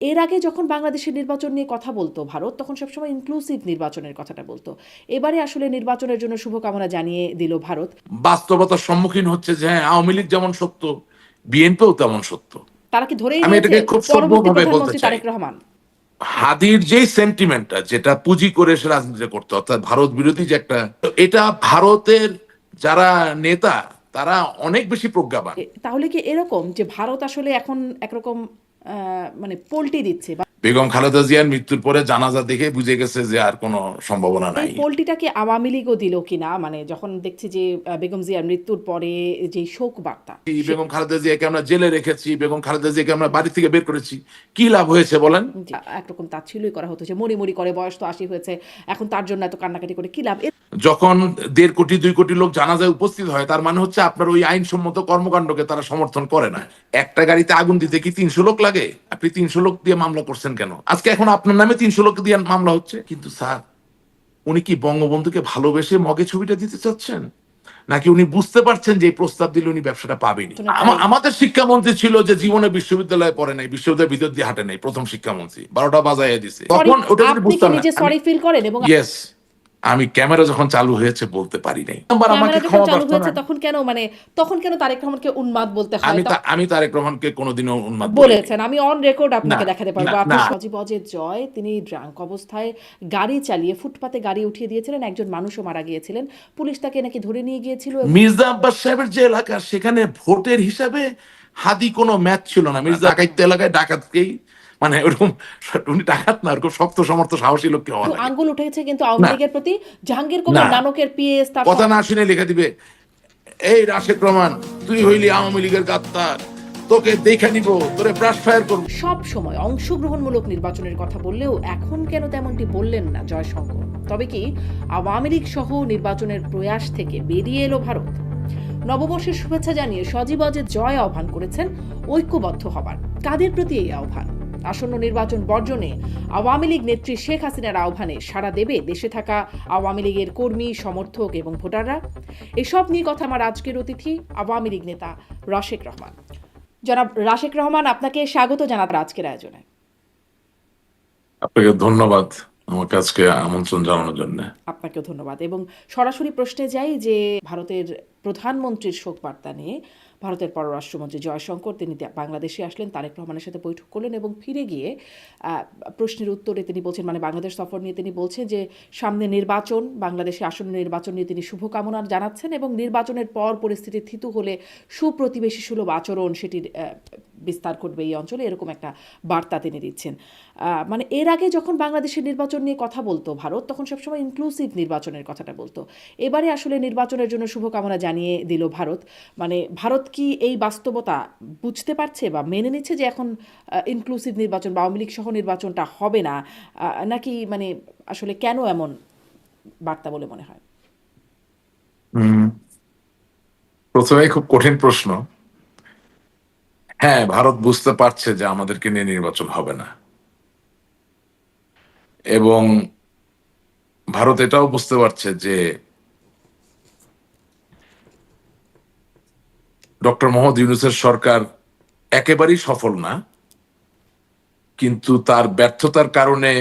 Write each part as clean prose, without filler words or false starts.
এর আগে যখন বাংলাদেশের নির্বাচন নিয়ে কথা বলতো ভারত, তখন সবসময় ইনক্লুসিভ নির্বাচনের কথাটা বলতো। এবারে আসলে নির্বাচনের জন্য শুভকামনা জানিয়ে দিল ভারত। বাস্তবতার সম্মুখীন হচ্ছে যে হ্যাঁ, আওয়ামী লীগ যেমন সত্য, বিএনপিও তেমন সত্য। তারা কি ধরেই আমি নিয়েছে এটাকে খুব পরবর্তী সভ্যভাবে বলতে প্রধানমন্ত্রী চাই। তারেক রহমান? হাদির যে সেন্টিমেন্টটা, যেটা পুঁজি করে সে রাজনীতি করতে, অর্থাৎ ভারত বিরোধী যে একটা, এটা ভারতের যারা নেতা তারা অনেক বেশি প্রজ্ঞাবান। তাহলে কি এরকম যে ভারত আসলে এখন একরকম মানে পোল্টি দিচ্ছে, বা বেগম খালেদা জিয়ার মৃত্যুর পরে জানাজা দেখে বুঝে গেছে যে আর কোনো সম্ভাবনা এই নাই। পোল্টিটাকে আওয়ামী লীগও দিল কিনা? মানে যখন দেখছি যে বেগম জিয়ার মৃত্যুর পরে যে শোক বার্তা, বেগম খালেদা জিয়াকে আমরা জেলে রেখেছি, বেগম খালেদা জিয়াকে আমরা বাড়ি থেকে বের করেছি, কি লাভ হয়েছে বলেন? একরকম তাচ্ছিল্যই করা হতো যে মরি মরি করে, বয়স তো ৮০ হয়েছে, এখন তার জন্য এত কান্নাকাটি করে কি লাভ? যখন ১.৫ কোটি ২ কোটি লোক জানাজায় উপস্থিত হয়, তার মানে হচ্ছে আপনার ওই আইনসম্মত কর্মকাণ্ডকে তারা সমর্থন করে না। একটা গাড়িতে আগুন দিতে কি ৩০০ লোক লাগে? আপনি ৩০০ লোক দিয়ে মামলা করছেন কেন? আজকে এখন আপনার নামে ৩০০ লোক দিয়ে মামলা হচ্ছে। কিন্তু স্যার, উনি কি বঙ্গবন্ধুকে ভালোবেসে মগে ছবিটা দিতে চাচ্ছেন, নাকি উনি বুঝতে পারছেন যে এই প্রস্তাব দিলে উনি ব্যবসাটা পাবেনি? আমাদের শিক্ষামন্ত্রী ছিল যে জীবনে বিশ্ববিদ্যালয়ে পড়ে নাই, বিশ্ববিদ্যালয়ের ভিতর দিয়ে হাঁটে নাই, প্রথম শিক্ষামন্ত্রী, ১২টা বাজাইয়া দিছে। তখন ওটা যদি আপনি কি বুঝতাম না। নিজে সরি ফিল করেন? এবং ইয়েস, আমি ক্যামেরা যখন চালু হয়েছে বলতে পারি নাই। আমাকে ক্যামেরা যখন ক্ষমা চালু প্রার্থনা। হয়েছে তখন কেন, মানে তখন কেন তারেক রহমানকে উন্মাদ বলতে হয়? আমি তারেক রহমানকে কোনোদিনও উন্মাদ বলিনি। বলেছেন, আমি অন রেকর্ড না, আপনাকে দেখাতে না, পারবো। আপনি না। সজীব অজের জয়, তিনি ড্রাঙ্ক অবস্থায় গাড়ি চালিয়ে ফুটপাতে গাড়ি উঠিয়ে দিয়েছিলেন, একজন মানুষও মারা গিয়েছিলেন, পুলিশ তাকে নাকি ধরে নিয়ে গিয়েছিল। মির্জা আব্বাস সাহেবের যে এলাকা, সেখানে ভোটের হিসাবে হাদি কোনো ম্যাচ ছিল না। মির্জা ডাকাইত এলাকায় ডাকাতকেই, মানে ওরকম, উনি ডাকাত না, ওরকম শক্ত সমর্থ সাহসী লোককে হওয়া লাগে। আঙ্গুল উঠেছে কিন্তু আওয়ামী না, লীগের প্রতি। জাহাঙ্গীর না, কবির নানকের পিএস তার কথা না শুনে লিখে দিবে, এই রাশেদ রহমান, তুই হইলি আওয়ামী লীগের গাদ্দার, তোকে দেখে নিব, তোরে ব্রাশ ফায়ার করবো। সব সময় অংশগ্রহণমূলক নির্বাচনের কথা বললেও এখন কেন তেমনটি বললেন না জয়শঙ্কর? তবে কি আওয়ামী লীগ সহ নির্বাচনের প্রয়াস থেকে বেরিয়ে এলো ভারত? নববর্ষের শুভেচ্ছা জানিয়ে সজীব অজের জয় আহ্বান করেছেন ঐক্যবদ্ধ হবার। কাদের প্রতি এই আহ্বান? আসন্ন নির্বাচন বর্জনে আওয়ামী লীগ নেত্রী শেখ হাসিনার আহ্বানে সাড়া দেবে দেশে থাকা আওয়ামী লীগের কর্মী, সমর্থক এবং ভোটাররা? এসব নিয়ে কথা আমার আজকের অতিথি আওয়ামী লীগ নেতা রাশেক রহমান। জনাব রাশেক রহমান, আপনাকে স্বাগত জানাতে আজকের আয়োজনে। আপনাকে ধন্যবাদ আমাকে আজকে আমন্ত্রণ জানানোর জন্য। আপনাকেও ধন্যবাদ। এবং সরাসরি প্রশ্নে যাই যে ভারতের প্রধানমন্ত্রীর শোক বার্তা নিয়ে ভারতের পররাষ্ট্রমন্ত্রী জয়শঙ্কর তিনি বাংলাদেশে আসলেন, তারেক রহমানের সাথে বৈঠক করলেন এবং ফিরে গিয়ে প্রশ্নের উত্তরে তিনি বলছেন, মানে বাংলাদেশ সফর নিয়ে তিনি বলছেন যে সামনে নির্বাচন, বাংলাদেশে আসন্ন নির্বাচন নিয়ে তিনি শুভকামনা জানাচ্ছেন এবং নির্বাচনের পর পরিস্থিতি থিতু হলে সুপ্রতিবেশী সুলভ আচরণ সেটির বিস্তার করবে এই অঞ্চলে, এরকম একটা বার্তা তিনি দিচ্ছেন। মানে এর আগে যখন বাংলাদেশের নির্বাচন নিয়ে কথা বলতো ভারত, তখন সবসময় ইনক্লুসিভ নির্বাচনের কথাটা বলতো। এবারে আসলে নির্বাচনের জন্য শুভকামনা জানিয়ে দিল ভারত। মানে ভারত কি এই বাস্তবতা বুঝতে পারছে বা মেনে নিচ্ছে যে এখন ইনক্লুসিভ নির্বাচন বা আওয়ামী লীগ সহ নির্বাচনটা হবে না, নাকি মানে আসলে কেন এমন বার্তা বলে মনে হয়? প্রথমে খুব কঠিন প্রশ্ন। হ্যাঁ, ভারত বুঝতে পারছে যে আমাদেরকে নিয়ে নির্বাচন হবে না, এবং ভারত এটাও বুঝতে পারছে যে ডক্টর মোহাম্মদ ইউনূসের সরকার একেবারেই সফল না, কিন্তু তার ব্যর্থতার কারণে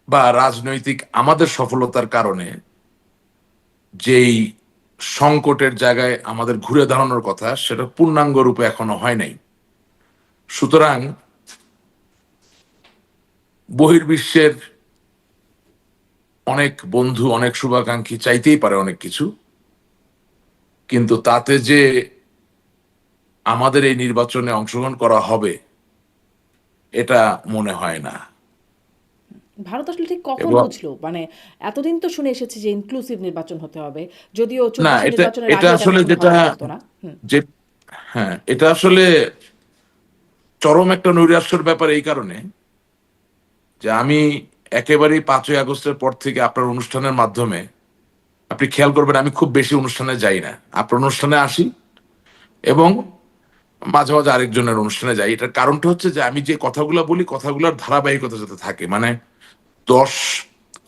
বা রাজনৈতিক আমাদের সফলতার কারণে যেই সংকটের জায়গায় আমাদের ঘুরে দাঁড়ানোর কথা, সেটা পূর্ণাঙ্গ রূপে এখনো হয় নাই। সুতরাং বহির্বিশ্বের অনেক বন্ধু, অনেক শুভাকাঙ্ক্ষী চাইতেই পারে অনেক কিছু, কিন্তু তাতে যে আমাদের এই নির্বাচনে অংশগ্রহণ করা হবে এটা মনে হয় না। ভারত আসলে ঠিক কখন এবং বুঝলো? মানে এতদিন তো শুনে এসেছে যে ইনক্লুসিভ নির্বাচন হতে হবে, যদিও না, ২৪ এটা নির্বাচনের এটা আগে এটা আসলে কখনো যেটা, ভাবা যেত না। যে হ্যাঁ, এটা আসলে চরম একটা নৈরাশ্যের ব্যাপার এই কারণে যে আমি একেবারেই ৫ই আগস্টের পর থেকে আপনার অনুষ্ঠানের মাধ্যমে, আপনি খেয়াল করবেন আমি খুব বেশি অনুষ্ঠানে যাই না, আপনার অনুষ্ঠানে আসি এবং মাঝে মাঝে আরেকজনের অনুষ্ঠানে যাই। এটার কারণটা হচ্ছে যে আমি যে কথাগুলো বলি, কথাগুলোর ধারাবাহিকতা যাতে থাকে। মানে ১০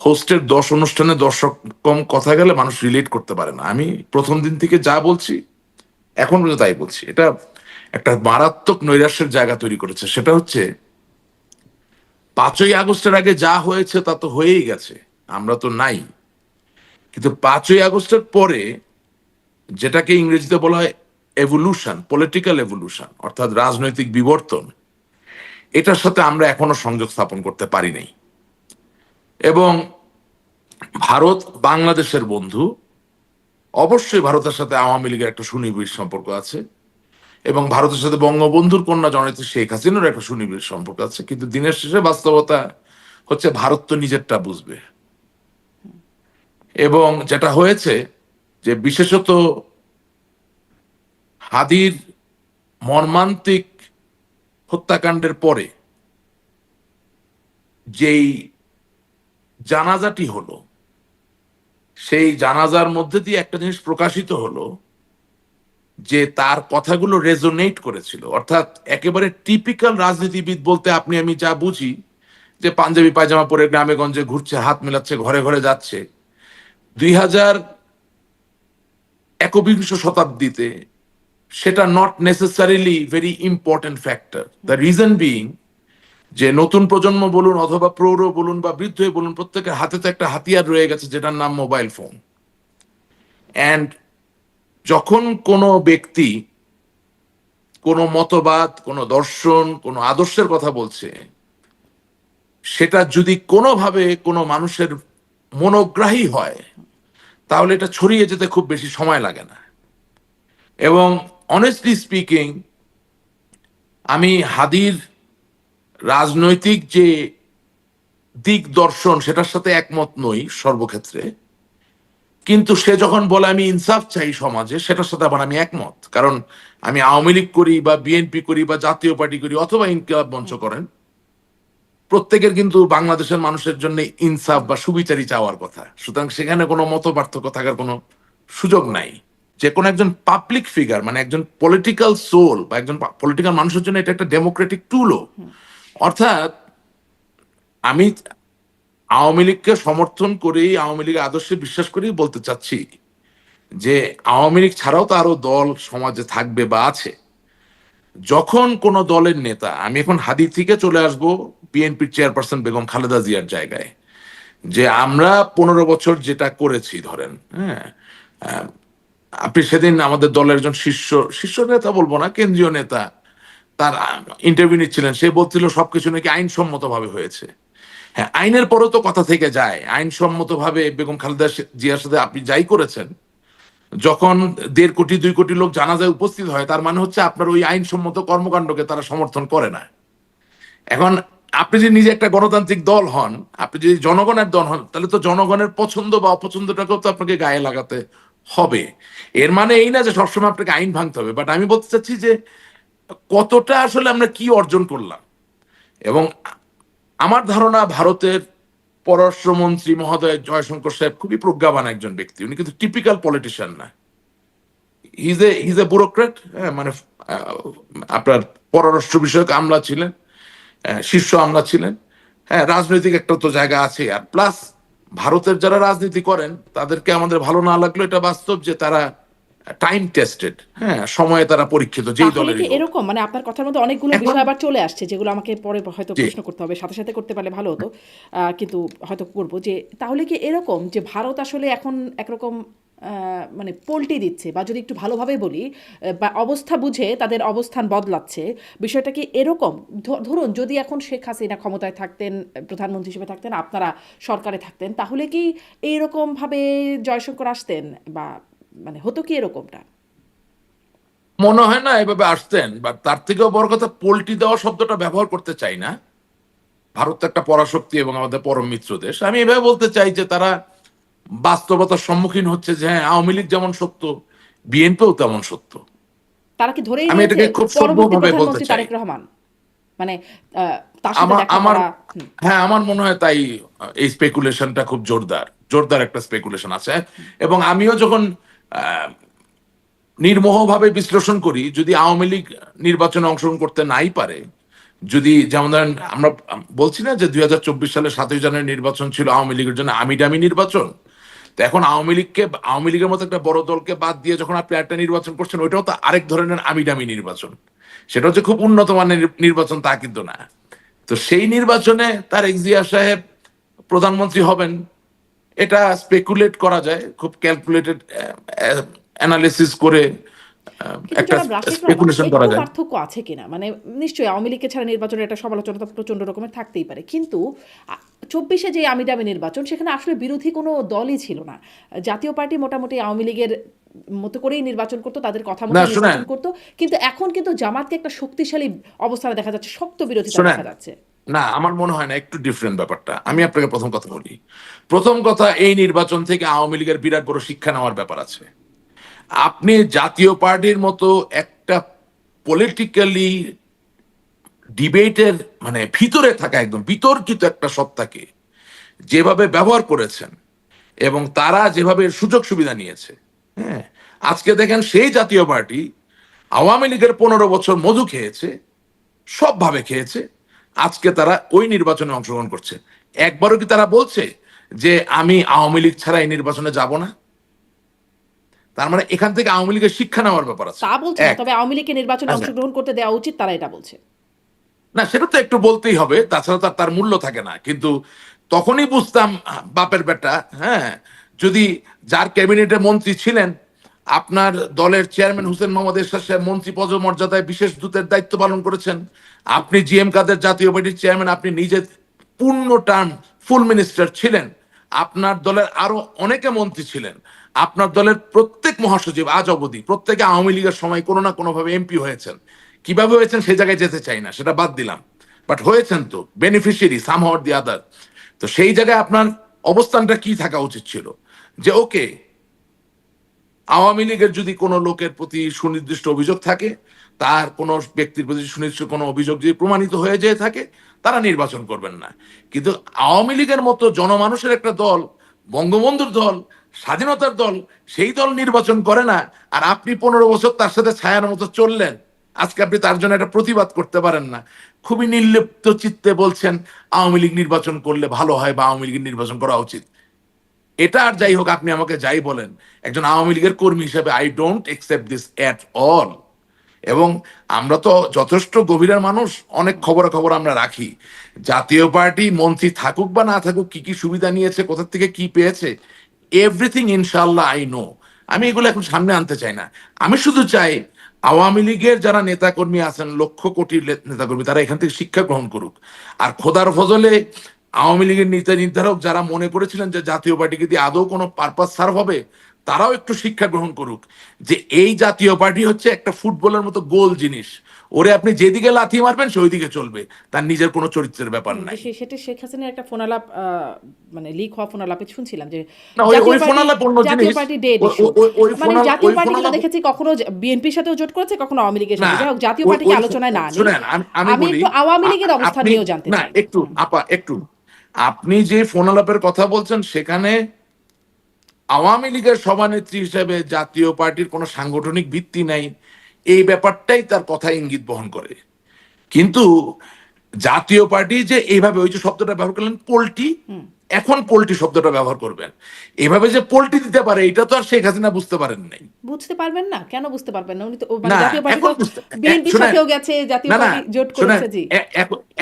হোস্টের ১০ অনুষ্ঠানে ১০ রকম কথা গেলে মানুষ রিলেট করতে পারে না। আমি প্রথম দিন থেকে যা বলছি এখন পর্যন্ত তাই বলছি। এটা একটা মারাত্মক নৈরাশ্যের জায়গা তৈরি করেছে। সেটা হচ্ছে 5ই আগস্টের আগে যা হয়েছে তা তো হয়েই গেছে, আমরা তো নাই। কিন্তু 5ই আগস্টের পরে যেটাকে ইংরেজিতে বলা হয় এভলিউশন, পলিটিক্যাল এভলিউশন, অর্থাৎ রাজনৈতিক বিবর্তন, এটার সাথে আমরা এখনো সংযোগ স্থাপন করতে পারি নাই। এবং ভারত বাংলাদেশের বন্ধু, অবশ্যই ভারতের সাথে আওয়ামী লীগের একটা সুনিবিড় সম্পর্ক আছে, এবং ভারতের সাথে বঙ্গবন্ধুর কন্যা জননেত্রী শেখ হাসিনার একটা সুনিবিড় সম্পর্ক আছে। কিন্তু দিনের শেষে বাস্তবতা হচ্ছে ভারত তো নিজেরটা বুঝবে। এবং যেটা হয়েছে যে বিশেষত হাদির মর্মান্তিক হত্যাকাণ্ডের পরে যেই জানাজাটি হলো, সেই জানাজার মধ্যে দিয়ে একটা জিনিস প্রকাশিত হলো যে তার কথাগুলো রেজোনেট করেছিল। অর্থাৎ একেবারে টিপিক্যাল রাজনীতিবিদ বলতে আপনি আমি যা বুঝি, যে পাঞ্জাবি পায়জামা পরে গ্রামে গঞ্জে ঘুরছে, হাত মেলাচ্ছে, ঘরে ঘরে যাচ্ছে, 2021 শতাব্দীতে সেটা not necessarily very important factor. The reason being যে নতুন প্রজন্ম বলুন অথবা প্রৌঢ় বলুন বা বৃদ্ধ বলুন, প্রত্যেকের হাতে তো একটা হাতিয়ার রয়ে গেছে যেটার নাম মোবাইল ফোন। অ্যান্ড যখন কোনো ব্যক্তি কোনো মতবাদ, কোনো দর্শন, কোনো আদর্শের কথা বলছে, সেটা যদি কোনোভাবে কোনো মানুষের মনোগ্রাহী হয়, তাহলে এটা ছড়িয়ে যেতে খুব বেশি সময় লাগে না। এবং অনেস্টলি স্পিকিং, আমি হাদির রাজনৈতিক যে দিক দর্শন সেটার সাথে একমত নই সর্বক্ষেত্রে, কিন্তু সে যখন বলে আমি ইনসাফ চাই সমাজে, সেটার সাথে আবার আমি একমত। কারণ আমি আওয়ামী লীগ করি বা বিএনপি করি বা জাতীয় পার্টি করি অথবা ইনকিলাব মঞ্চ করেন, প্রত্যেকের কিন্তু বাংলাদেশের মানুষের জন্য ইনসাফ বা সুবিচারই চাওয়ার কথা। সুতরাং সেখানে কোনো মত পার্থক্য থাকার কোনো সুযোগ নাই। যে কোনো একজন পাবলিক ফিগার, মানে একজন পলিটিক্যাল সোল বা একজন পলিটিক্যাল মানুষের জন্য এটা একটা ডেমোক্রেটিক টুলও। অর্থাৎ আমি আওয়ামী লীগকে সমর্থন করেই, আওয়ামী লীগের আদর্শে বিশ্বাস করেই বলতে চাচ্ছি যে আওয়ামী লীগ ছাড়াও তো আরো দল সমাজে থাকবে বা আছে। যখন কোন দলের নেতা, আমি এখন হাদি থেকে চলে আসব বিএনপির চেয়ারপারসন বেগম খালেদা জিয়ার জায়গায়, যে আমরা 15 বছর যেটা করেছি ধরেন, হ্যাঁ, আহ, আপনি সেদিন আমাদের দলের একজন শীর্ষ শীর্ষ নেতা বলবো না, কেন্দ্রীয় নেতা, তার ইন্টারভিউ নিচ্ছিলেন, সে বলছিল সবকিছু নাকি আইনসম্মত ভাবে হয়েছে। হ্যাঁ, আইনের পরেও তো কথা থেকে যায়। আইনসম্মত ভাবে বেগম খালেদা জিয়ার সাথে আপনি যাই করেছেন, যখন 1.5 কোটি 2 কোটি লোক জানাজায় উপস্থিত হয়, তার মানে হচ্ছে আপনার ওই আইনসম্মত কর্মকাণ্ডকে তারা সমর্থন করে না। এখন আপনি যদি নিজে একটা গণতান্ত্রিক দল হন, আপনি যদি জনগণের দল হন, তাহলে তো জনগণের পছন্দ বা অপছন্দটাকেও তো আপনাকে গায়ে লাগাতে হবে। এর মানে এই না যে সবসময় আপনাকে আইন ভাঙতে হবে, বাট আমি বলতে চাচ্ছি যে কতটা আসলে আমরা কি অর্জন করলাম। এবং আমার ধারণা ভারতের পররাষ্ট্রমন্ত্রী মহোদয় জয়শঙ্কর সাহেব খুবই প্রজ্ঞাবান একজন ব্যক্তি। উনি কিন্তু টিপিক্যাল পলিটিশিয়ান না, হিজ এ ব্যুরোক্রেট। মানে আপনার পররাষ্ট্র বিষয়ক আমলা ছিলেন, শীর্ষ আমলা ছিলেন। হ্যাঁ, রাজনৈতিক একটা তো জায়গা আছে। আর প্লাস ভারতের যারা রাজনীতি করেন তাদেরকে আমাদের ভালো না লাগলো এটা বাস্তব যে তারা টাইম টেস্টেড, হ্যাঁ, সময়ে তারা পরীক্ষিত, যেই তাহলে কি দলেরই হোক। এরকম, মানে আপনার কথার মধ্যে অনেকগুলো এখন বিষয় আবার চলে আসছে যেগুলো আমাকে পরে হয়তো জি, প্রশ্ন করতে হবে, সাথে সাথে করতে পারলে ভালো হতো, কিন্তু হয়তো করবো যে তাহলে কি এরকম যে ভারত আসলে এখন একরকম মানে পল্টি দিচ্ছে, বা যদি একটু ভালোভাবে বলি, বা অবস্থা বুঝে তাদের অবস্থান বদলাচ্ছে, বিষয়টা কি এরকম? ধরুন যদি এখন শেখ হাসিনা ক্ষমতায় থাকতেন, প্রধানমন্ত্রী হিসেবে থাকতেন, আপনারা সরকারে থাকতেন, তাহলে কি এইরকমভাবে জয়শঙ্কর আসতেন, বা মানে হতো কি এরকমটা? মনে হয় না এভাবে আসতেন। বা তার থেকেও বড় কথা, পোল্টি দেওয়া শব্দটা ব্যবহার করতে চাই না। ভারত তো একটা পরাশক্তি এবং আমাদের পরম মিত্র দেশ। আমি এভাবে বলতে চাই যে তারা বাস্তবতার সম্মুখীন হচ্ছে যে হ্যাঁ, আওয়ামী লীগ যেমন সত্য, বিএনপিও তেমন সত্য। তারা কি ধরেই আমি নিয়েছে এটাকে খুব পরবর্তী সভ্যভাবে বলতে প্রধানমন্ত্রী চাই। তারেক রহমান, মানে তার সাথে আমার দেখা আমার করা? হুম, হ্যাঁ, আমার মনে হয় তাই। এই স্পেকুলেশনটা খুব জোরদার, জোরদার একটা স্পেকুলেশন আছে। এবং আমিও যখন আহ, নির্মোহভাবে বিশ্লেষণ করি, যদি আওয়ামী লীগ নির্বাচনে অংশগ্রহণ করতে নাই পারে, যদি যেমন ধরেন আমরা বলছি না যে 2024 সালে 7ই জানুয়ারি নির্বাচন ছিল আওয়ামী লীগের জন্য আমিডামি নির্বাচন, তো এখন আওয়ামী লীগের মতো একটা বড় দলকে বাদ দিয়ে যখন আপনি একটা নির্বাচন করছেন, ওইটাও তো আরেক ধরনের আমিডামি নির্বাচন। সেটা হচ্ছে খুব উন্নত মানের নির্বাচন তা কিন্তু না। তো সেই নির্বাচনে তারেক জিয়া সাহেব প্রধানমন্ত্রী হবেন, এটা স্পেকুলেট করা যায়, খুব ক্যালকুলেটেড অ্যানালিসিস করে কিন্তু একটা জনাব রাশেদ রহমান, স্পেকুলেশন করা একটু যায়। পার্থক্য আছে কিনা? মানে নিশ্চয়ই আওয়ামী লীগকে ছাড়া নির্বাচনের একটা সমালোচনা তো প্রচন্ড রকমের থাকতেই পারে, কিন্তু 24-এ যে আমিডামি নির্বাচন, সেখানে আসলে বিরোধী কোনো দলই ছিল না। জাতীয় পার্টি মোটামুটি আওয়ামী লীগের মতো করেই নির্বাচন করতো, তাদের কথা মতো না শুনেন, নির্বাচন করতো। কিন্তু এখন কিন্তু জামাতকে একটা শক্তিশালী অবস্থানে দেখা যাচ্ছে, শক্ত বিরোধিতা শুনেন, দেখা যাচ্ছে। না আমার মনে হয় না, একটু ডিফারেন্ট ব্যাপারটা। আমি আপনাকে প্রথম কথা বলি, প্রথম কথা, এই নির্বাচন থেকে আওয়ামী লীগের বিরাট বড় শিক্ষা নেওয়ার ব্যাপার আছে। আপনি জাতীয় পার্টির মতো একটা পলিটিক্যালি ডিবেটের মানে ভিতরে থাকা একদম বিতর্কিত একটা সত্তাকে যেভাবে ব্যবহার করেছেন এবং তারা যেভাবে সুযোগ সুবিধা নিয়েছে, হ্যাঁ, আজকে দেখেন সেই জাতীয় পার্টি আওয়ামী লীগের 15 বছর মধু খেয়েছে, সবভাবে খেয়েছে, আজকে তারা ওই নির্বাচনে অংশগ্রহণ করছে। একবারও কি তারা বলছে যে আমি আওয়ামী লীগ ছাড়া এই নির্বাচনে যাব না? তার মানে এখান থেকে আওয়ামী লীগের শিক্ষা নেওয়ার ব্যাপার আছে। তা বলছে না, এক, তবে আওয়ামী লীগকে নির্বাচনে আচ্ছা, অংশগ্রহণ করতে দেওয়া উচিত, তারা এটা বলছে। না সেটা তো একটু বলতেই হবে, তাছাড়া তার তার মূল্য থাকে না। কিন্তু তখনই বুঝতাম বাপের বেটা, হ্যাঁ, যদি যার ক্যাবিনেটে মন্ত্রী ছিলেন, আপনার দলের চেয়ারম্যান হোসেন মোহাম্মদ এরশাদ সাহেব মন্ত্রী পদমর্যাদায় বিশেষ দূতের দায়িত্ব পালন করেছেন, আপনি জিএম কাদের জাতীয় পার্টির চেয়ারম্যান, আপনি নিজে পূর্ণ টার্ম ফুল মিনিস্টার ছিলেন, আপনার দলের আরো অনেকে মন্ত্রী ছিলেন, আপনার দলের প্রত্যেক মহাসচিব আজ অবধি প্রত্যেকে আওয়ামী লীগের সময় কোনো না কোনো ভাবে এমপি হয়েছেন। কিভাবে হয়েছেন সে জায়গায় যেতে চাই না, সেটা বাদ দিলাম, বাট হয়েছেন তো, বেনিফিশিয়ারি সাম হওয়ার দি আদার। তো সেই জায়গায় আপনার অবস্থানটা কি থাকা উচিত ছিল, যে ওকে, আওয়ামী লীগের যদি কোনো লোকের প্রতি সুনির্দিষ্ট অভিযোগ থাকে, তার কোনো ব্যক্তির প্রতি সুনির্দিষ্ট কোনো অভিযোগ যদি প্রমাণিত হয়ে যেয়ে থাকে, তারা নির্বাচন করবেন না। কিন্তু আওয়ামী লীগের মতো জনমানুষের একটা দল, বঙ্গবন্ধুর দল, স্বাধীনতার দল, সেই দল নির্বাচন করে না, আর আপনি 15 বছর তার সাথে ছায়ার মতো চললেন, আজকে আপনি তার জন্য একটা প্রতিবাদ করতে পারেন না। খুবই নির্লিপ্ত চিত্তে বলছেন আওয়ামী লীগ নির্বাচন করলে ভালো হয় বা আওয়ামী লীগের নির্বাচন করা উচিত। এটা আর যাই হোক, আপনি আমাকে যাই বলেন, একজন আওয়ামী লীগের কর্মী হিসেবে I don't accept this at all. এবং আমরা তো যথেষ্ট গভীরের মানুষ, অনেক খবর আমরা রাখি। জাতীয় পার্টি মন্ত্রী থাকুক বা না থাকুক, কি কি সুবিধা নিয়েছে, কোথা থেকে কি পেয়েছে, এভরিথিং ইনশাল্লাহ আই নো। আমি এগুলো এখন সামনে আনতে চাই না। আমি শুধু চাই আওয়ামী লীগের যারা নেতাকর্মী আছেন, লক্ষ কোটি নেতাকর্মী, তারা এখান থেকে শিক্ষা গ্রহণ করুক। আর খোদার ফজলে আওয়ামী লীগের নীতি নির্ধারক যারা মনে করেছিলেন যে জাতীয় পার্টিকে দিয়ে আদৌ কোনো পারপাস সার্ভ হবে, তারাও একটু শিক্ষা গ্রহণ করুক যে এই জাতীয় পার্টি হচ্ছে একটা ফুটবলের মতো গোল জিনিস, ওরে আপনি যেদিকে লাথি মারবেন সেই দিকে চলবে, তার নিজের কোনো চরিত্রের ব্যাপার নাই। সেটা শেখ হাসিনার একটা ফোনালাপ, মানে লিক হওয়া ফোনালাপে শুনছিলাম যে না ওই জাতীয় ওই পার্টি, ফোনালাপ অন্য জাতীয় জিনিস। পার্টি ডেড ওই ইস্যু। ওই ওই মানে জাতীয় ওই পার্টি কিন্তু ফোনালাপ, দেখেছি কখনো বিএনপির সাথেও জোট করেছে, কখনো আওয়ামী লীগের না সাথে। যাই হোক, জাতীয় ওই পার্টিকে ওই আলোচনায় না আনি। শুনেন, আমি আমি বলি, একটু আওয়ামী লীগের অবস্থান আপনি, নিয়েও জানতে না চাই। একটু আপা একটু, আপনি যে ফোনালাপের কথা বলছেন সেখানে আওয়ামী লীগের সভানেত্রী হিসেবে জাতীয় পার্টির কোনো সাংগঠনিক ভিত্তি নাই, এই ব্যাপারটাই তার কথা ইঙ্গিত বহন করে। কিন্তু জাতীয় পার্টি যে এইভাবে, ওই যে শব্দটা ব্যবহার করলেন পোল্টি, এখন পোল্টি শব্দটা ব্যবহার করবেন, এভাবে যে পোল্টি দিতে পারে এটা তো আর শেখ হাসিনা বুঝতে পারেন নাই। বুঝতে পারবেন না? কেন বুঝতে পারবেন না? উনি তো মানে না জাতীয় পার্টি এখন তো বুঝতে, বিএনপির শুনেন, সাথেও গেছে, জাতীয় না পার্টি জোট শুনেন, করেছে। জি,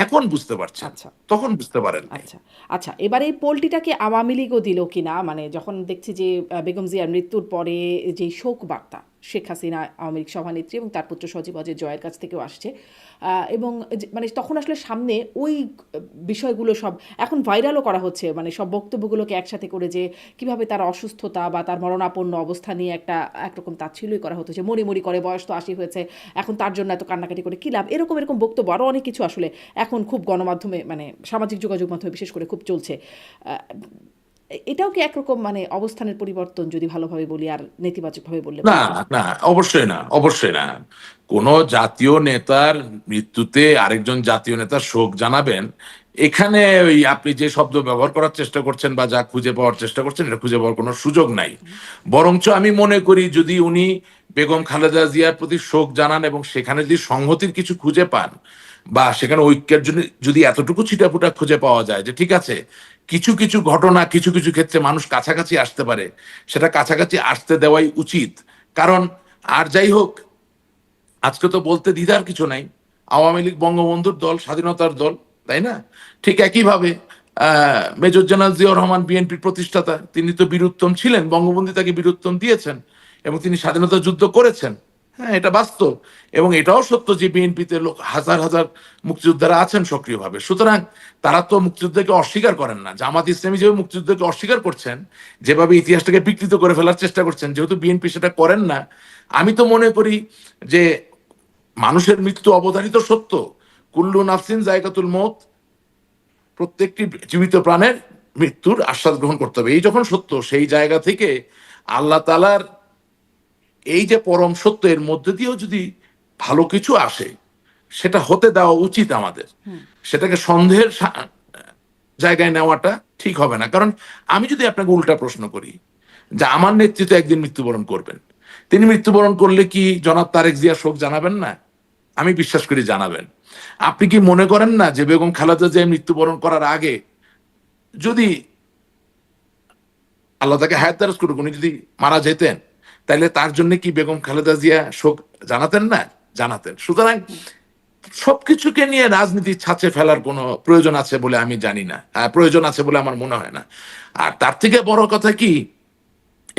এখন বুঝতে পারছেন, আচ্ছা তখন বুঝতে পারেন নাই। আচ্ছা আচ্ছা। এবার এই পোলটিটাকে আওয়ামী লীগও দিল কিনা, মানে যখন দেখছি যে বেগম জিয়ার মৃত্যুর পরে যে শোক বার্তা শেখ হাসিনা, আওয়ামী লীগ সভানেত্রী এবং তার পুত্র সজীব অজয় জয়ের কাছ থেকেও আসছে, এবং মানে তখন আসলে সামনে ওই বিষয়গুলো সব এখন ভাইরালও করা হচ্ছে, মানে সব বক্তব্যগুলোকে একসাথে করে যে কিভাবে তার অসুস্থতা বা তার মরণাপন্ন অবস্থা নিয়ে একরকম তাচ্ছিল্যই করা হতো, যে মরি মরি করে, বয়স তো 80 হয়েছে, এখন তার জন্য এত কান্নাকাটি করে কী লাভ, এরকম এরকম বক্তব্য আরও অনেক কিছু আসলে এখন খুব গণমাধ্যমে, মানে সামাজিক যোগাযোগ মাধ্যমে বিশেষ করে খুব চলছে। এটাও কি একরকম মানে অবস্থানের পরিবর্তন, যদি ভালোভাবে বলি, আর নেতিবাচকভাবে বললে না বলবেন? না, অবশ্যই না, অবশ্যই না। কোন জাতীয় নেতার মৃত্যুতে আরেকজন জাতীয় নেতার শোক জানাবেন, এখানে ওই আপনি যে শব্দ ব্যবহার করার চেষ্টা করছেন বা যা খুঁজে পাওয়ার চেষ্টা করছেন, এটা খুঁজে পাওয়ার কোনো সুযোগ নাই। বরঞ্চ আমি মনে করি যদি উনি বেগম খালেদা জিয়ার প্রতি শোক জানান এবং সেখানে যদি সংহতির কিছু খুঁজে পান, বা সেখানে ঐক্যের জন্য যদি এতটুকু ছিটাফুটা খুঁজে পাওয়া যায় যে ঠিক আছে, কিছু কিছু ঘটনা কিছু কিছু ক্ষেত্রে মানুষ কাছাকাছি আসতে পারে, সেটা কাছাকাছি আসতে দেওয়াই উচিত। কারণ আর যাই হোক, আজকে তো বলতে দ্বিধার কিছু নাই, আওয়ামী লীগ বঙ্গবন্ধুর দল, স্বাধীনতার দল, তাই না? ঠিক একইভাবে মেজর জেনারেল জিয়াউর রহমান বিএনপির প্রতিষ্ঠাতা, তিনি তো বীরুত্তম ছিলেন, বঙ্গবন্ধু তাকে বীরুত্তম দিয়েছেন এবং তিনি স্বাধীনতা যুদ্ধ করেছেন। হ্যাঁ, এটা বাস্তব এবং এটাও সত্য যে বিএনপিতে লোক হাজার হাজার মুক্তিযোদ্ধারা আছেন সক্রিয়ভাবে। সুতরাং তারা তো মুক্তিযুদ্ধকে অস্বীকার করেন না। জামাত ইসলামী যেভাবে মুক্তিযুদ্ধকে অস্বীকার করছেন, যেভাবে ইতিহাসটাকে বিকৃত করে ফেলার চেষ্টা করছেন, যেহেতু বিএনপি সেটা করেন না, আমি তো মনে করি যে মানুষের মৃত্যু অবধারিত সত্য। কুল্লু নাফসিন জায়গাতুল মৌত, প্রত্যেকটি জীবিত প্রাণের মৃত্যুর আশ্বাস গ্রহণ করতে হবে। এই যখন সত্য, সেই জায়গা থেকে আল্লাহ তাআলার এই যে পরম সত্য, এর মধ্যে দিয়েও যদি ভালো কিছু আসে, সেটা হতে দেওয়া উচিত আমাদের। সেটাকে সন্দেহের জায়গায় নেওয়াটা ঠিক হবে না। কারণ আমি যদি আপনাকে উল্টা প্রশ্ন করি যে আমার নেতৃত্বে একদিন মৃত্যুবরণ করবেন, তিনি মৃত্যুবরণ করলে কি জনাব তারেক জিয়া শোক জানাবেন না? আমি বিশ্বাস করি জানাবেন। আপনি কি মনে করেন না যে বেগম খালেদা জিয়া মৃত্যুবরণ করার আগে যদি আল্লাহ তাকে হায়াত দারাজ করুক, উনি যদি মারা যেতেন, তাহলে তার জন্য কি বেগম খালেদা জিয়া শোক জানাতেন না? জানাতেন। সুতরাং সবকিছুকে নিয়ে রাজনীতি ছাঁচে ফেলার কোনো প্রয়োজন আছে বলে আমি জানি না, প্রয়োজন আছে বলে আমার মনে হয় না। আর তার থেকে বড় কথা কি,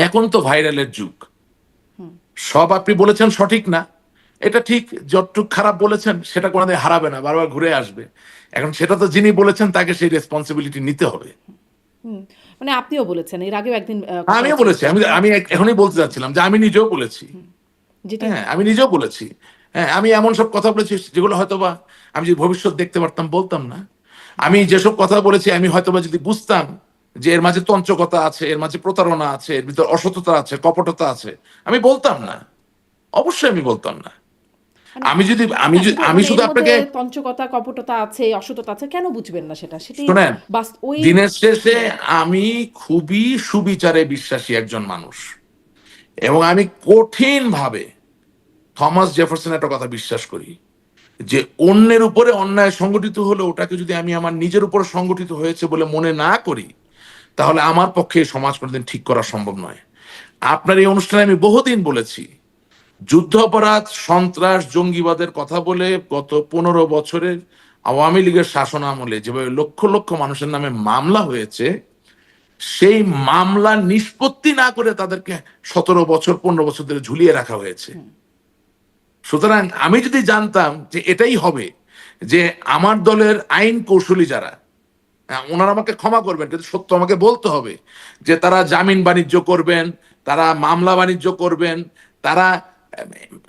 এখন তো ভাইরালের যুগ। সব আপনি বলেছেন সঠিক না, এটা ঠিক। যতটুক খারাপ বলেছেন সেটা কোনোদিন হারাবে না, বারবার ঘুরে আসবে। এখন সেটা তো যিনি বলেছেন তাকে সেই রেসপন্সিবিলিটি নিতে হবে। হুম, মানে আপনিও বলেছেন, এর আগেও একদিন কথা আমিও হচ্ছিল বলেছি, যে আমি আপনি আমি এখনই বলতে চাচ্ছিলাম যে আমি নিজেও বলেছি। যেটি হ্যাঁ, আমি নিজেও বলেছি। হ্যাঁ, আমি এমন সব কথা বলেছি যেগুলো হয়তোবা আমি যদি ভবিষ্যৎ দেখতে পারতাম বলতাম না। আমি যেসব কথা বলেছি আমি হয়তোবা যদি বুঝতাম যে এর মাঝে তঞ্চকতা আছে, এর মাঝে প্রতারণা আছে, এর ভিতর অসততা আছে, কপটতা আছে, আমি বলতাম না। অবশ্যই আমি বলতাম না। মানে হ্যাঁ, সেটা আমি মানে শুধু এর মধ্যে আপনাকে তঞ্চকতা, কপটতা আছে, অসততা আছে, কেন বুঝবেন না সেটা? সেটাই শোনেন, ওই দিনের শেষে আমি খুবই সুবিচারে বিশ্বাসী একজন মানুষ এবং আমি কঠিন ভাবে থমাস জেফারসন একটা কথা বিশ্বাস করি যে অন্যের উপরে অন্যায় সংগঠিত হলে ওটাকে যদি আমি আমার নিজের উপরে সংগঠিত হয়েছে বলে মনে না করি, তাহলে আমার পক্ষে এই সমাজ কোনোদিন ঠিক করা সম্ভব নয়। আপনার এই অনুষ্ঠানে আমি বহুদিন বলেছি, যুদ্ধাপরাধ, সন্ত্রাস, জঙ্গিবাদের কথা বলে গত 15 বছরের আওয়ামী লীগের শাসন আমলে যেভাবে লক্ষ লক্ষ মানুষের নামে মামলা হয়েছে, সেই মামলা নিষ্পত্তি না করে তাদেরকে 17 বছর 15 বছর ধরে ঝুলিয়ে রাখা হয়েছে। সুতরাং আমি যদি জানতাম যে এটাই হবে, যে আমার দলের আইন কৌশলী যারা, ওনারা আমাকে ক্ষমা করবেন কিন্তু সত্য আমাকে বলতে হবে, যে তারা জামিন বাণিজ্য করবেন, তারা মামলা বাণিজ্য করবেন, তারা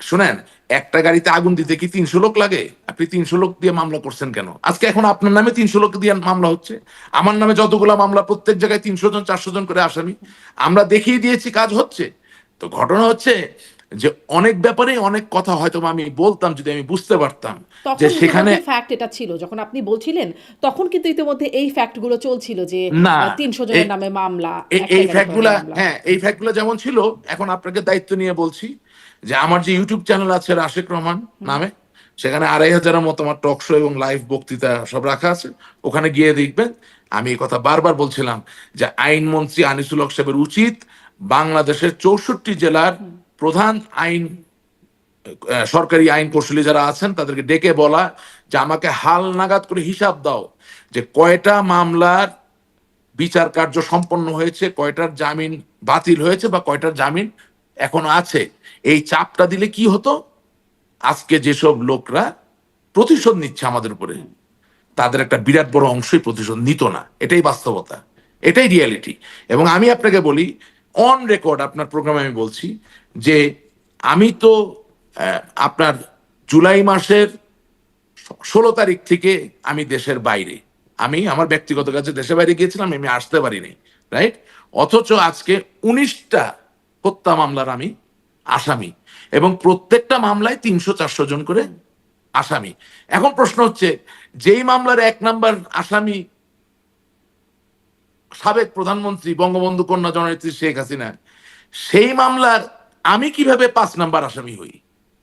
শুনেন, একটা গাড়িতে আগুন দিতে কি 300 লোক লাগে? আপনি 300 লোক দিয়ে মামলা করছেন কেন? আজকে এখন আপনার নামে 300 লোক দিয়ে মামলা হচ্ছে, আমার নামে যতগুলা মামলা, প্রত্যেক জায়গায় 300 জন 400 জন করে আসামি। আমরা দেখিয়ে দিয়েছি কাজ হচ্ছে। তো ঘটনা হচ্ছে যে অনেক ব্যাপারে অনেক কথা হয়তো আমি বলতাম যদি আমি বুঝতে পারতাম যে তখন সেখানে ইতিমধ্যে ফ্যাক্ট এটা ছিল যখন আপনি বলছিলেন, তখন কিন্তু ইতিমধ্যে এই ফ্যাক্ট গুলো চলছিল যে না, 300 জনের নামে মামলা, একটা এই গাড়িতে ফ্যাক্টগুলা, মামলা। হ্যাঁ এই ফ্যাক্টগুলো যেমন ছিল, এখন আপনাকে দায়িত্ব নিয়ে বলছি যে আমার যে ইউটিউব চ্যানেল আছে রাশেক রহমান নামে, সেখানে 2500-এর মতো আমার টক শো এবং লাইভ বক্তৃতা সব রাখা আছে, ওখানে গিয়ে দেখবেন আমি এই কথা বারবার বলছিলাম যে আইনমন্ত্রী আনিসুল হক সাহেবের উচিত বাংলাদেশের 64 জেলার প্রধান সরকারি আইন কৌশলী যারা আছেন তাদেরকে ডেকে বলা যে আমাকে হাল নাগাদ করে হিসাব দাও যে কয়টা মামলার বিচার কার্য সম্পন্ন হয়েছে, কয়টার জামিন বাতিল হয়েছে বা কয়টার জামিন এখন আছে। এই চাপটা দিলে কি হতো, আজকে যেসব লোকরা প্রতিশোধ নিচ্ছে আমাদের উপরে, তাদের একটা বিরাট বড় অংশই প্রতিশোধ নিত না। এটাই বাস্তবতা, এটাই রিয়ালিটি। এবং আমি আপনাকে বলি, অন রেকর্ড আপনার প্রোগ্রামে আমি বলছি যে আমি তো আপনার জুলাই মাসের 16 তারিখ থেকে আমি দেশের বাইরে, আমি আমার ব্যক্তিগত কাজে দেশের বাইরে গিয়েছিলাম, আমি আসতে পারিনি, রাইট? অথচ আজকে 19টা হত্যা মামলার আমি আসামি এবং প্রত্যেকটা মামলায় 300-400 জন করে আসামি। এখন প্রশ্ন হচ্ছে, যেই মামলার 1 নাম্বার আসামি সাবেক প্রধানমন্ত্রী বঙ্গবন্ধু কন্যা জননেত্রী শেখ হাসিনা, সেই মামলার আমি কিভাবে 5 নাম্বার আসামি হই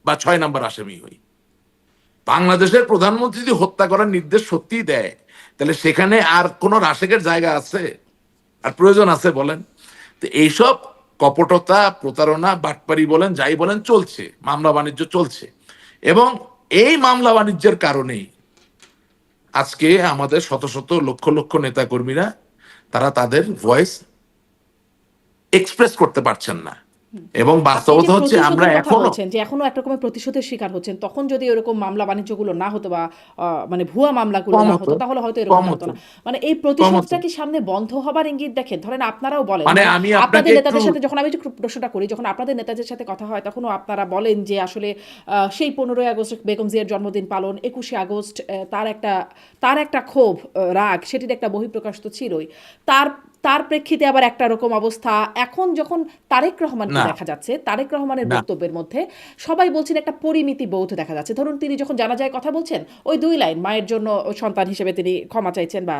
বা 6 নাম্বার আসামি হই? বাংলাদেশের প্রধানমন্ত্রী যদি হত্যা করার নির্দেশ সত্যিই দেয়, তাহলে সেখানে আর কোনো রাশেকের জায়গা আছে আর প্রয়োজন আছে বলেন? তো এইসব কপটতা, প্রতারণা, বাটপারি বলেন, যাই বলেন, চলছে, মামলা বাণিজ্য চলছে। এবং এই মামলা বাণিজ্যের কারণেই আজকে আমাদের শত শত লক্ষ লক্ষ নেতা কর্মীরা তারা তাদের ভয়েস এক্সপ্রেস করতে পারছেন না, এবং আপনি যে বাস্তবতা হচ্ছে আমরা প্রতিশোধের কথা এখনো বলছেন যে এখনো এক রকমের প্রতিশোধের শিকার হচ্ছেন, তখন যদি এরকম মামলা বাণিজ্যগুলো না হতো বা মানে ভুয়া মামলাগুলো কম না হতো, হতো তাহলে হয়তো কম এরকমটা হতো হতো, না। মানে এই কম হতো। প্রতিশোধটা কি সামনে বন্ধ হবার ইঙ্গিত দেখেন? ধরেন আপনারাও বলেন মানে যে আমি আপনাকে আপনাদের একটু, নেতাদের সাথে, যখন আমি যে প্রশ্নটা করি, যখন আপনাদের নেতাদের সাথে কথা হয় তখনও আপনারা বলেন যে আসলে সেই 15ই আগস্ট বেগম জিয়ার জন্মদিন পালন, 21শে আগস্ট তার একটা ক্ষোভ, রাগ, সেটির একটা বহিঃপ্রকাশ তো ছিলই। তার তার প্রেক্ষিতে আবার একটা রকম অবস্থা এখন যখন তারেক রহমানকে না দেখা যাচ্ছে, তারেক রহমানের না বক্তব্যের মধ্যে সবাই বলছেন একটা পরিমিতি বোধ দেখা যাচ্ছে। ধরুন তিনি যখন জানাজায় কথা বলছেন, ওই 2 লাইন মায়ের জন্য সন্তান হিসেবে তিনি ক্ষমা চাইছেন বা